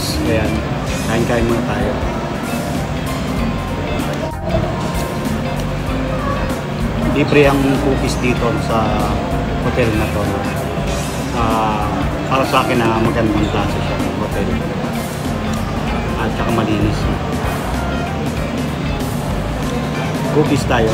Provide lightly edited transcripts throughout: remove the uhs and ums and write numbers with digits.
cookies. Ayan, kain-kain muna tayo. Libre ang cookies dito sa hotel na to. Para sa akin na magandang klase siya ng hotel. At saka malinis. Cookies tayo.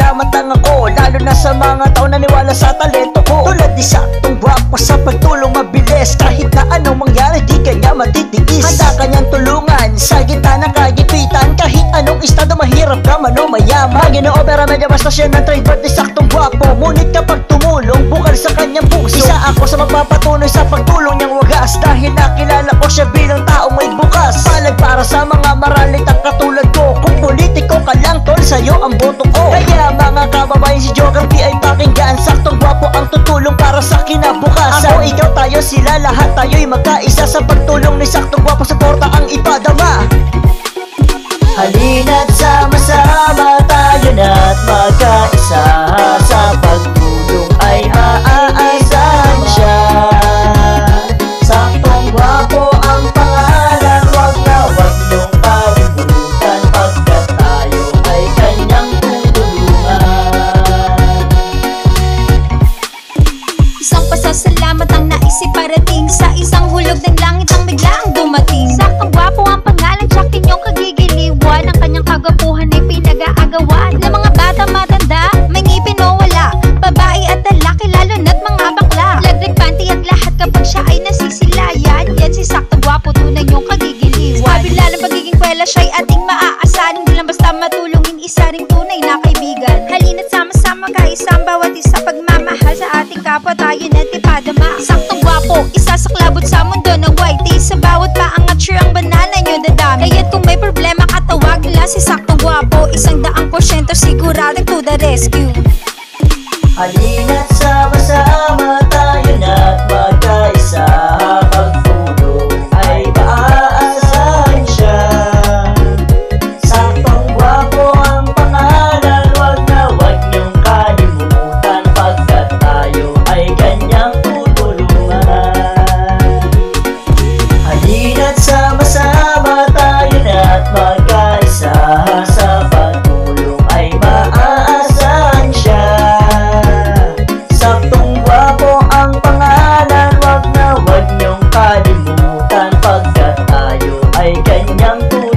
magpapasalamat lang ako, lalo na sa mga tao na niwala sa talento ko. Tulad ni Saktong Gwapo sa pagtulong mabilis, kahit na anong mangyari di kanya matitiis. Handa kanyang tulungan sa gitna ng kagipitan, kahit anong estado mahirap ka man o mayaman. Ginoo pero medyo basta siya ng trade bird ni Saktong Gwapo, ngunit kapag tumulong bukal sa kanyang puso. Isa ako sa magpapatuloy sa pagtulong niyang wagas, dahil nakilala ko siya bilang taong may bukas. Palag para sa mga maralitang katulad ko, kung politiko ka lang tol, sa'yo ang boto ko. Kaya mga kababayan, si Joker P ay pakinggan, Saktong Gwapo ang tutulong para sa kinabukasan. Ako, ikaw, tayo, sila, lahat tayo'y magkaisa sa pagtulong ni Saktong Gwapo, suporta ang ipadama. Halina't sama-sama tayo na't magkaisa, sa pagtulong ay aaasahan siya. Saktong Gwapo ang pangalan, wag na wag niyong kalimutan, pagkat tayo ay kanyang tutulungan. Isang pasasalamat ang naisip parating, sa isang hulog ng langit ang biglaang dumating. Saktong Gwapo ang pangalan, tiyak inyong kagigiliwan, ang kanyang kagwapuhan ay pinag-aagawan ng mga bata matanda, may ngipin o wala, babae at lalaki, lalo na't mga bakla. Laglag panty at lahat kapag siya ay nasisilayan, yan si Saktong Gwapo, tunay niyong kagigiliwan. Sa kabila ng pagiging kwela, siya'y ating maaasahan, hindi lang basta matulungin, isa ring tunay na kaibigan. Halina't sama-sama kaisa ang bawat isa, pagmamahal sa ating kapwa, tayo na't ipadama. Saktong Gwapo, isa sa klabot sa mundo ng whitey, sa bawat paangat sure ang banana nyo dadami. Kaya't kung may problema katawag lang si Saktong Gwapo, 100% siguradong to the rescue. Halina't sama-sama tayo na't magkaisa, pagtulong ay maaasahan siya. Saktong Gwapo ang pangalan, wag na wag niyong kalimutan, pagkat tayo ay kanyang tutulungan. Halina't sama-sama tayo na't magkaisa, sa pagtulong ay maaasahan siya. Saktong Gwapo ang pangalan, wag na wag niyong kalimutan, pagkat tayo ay kanyang tutulungan.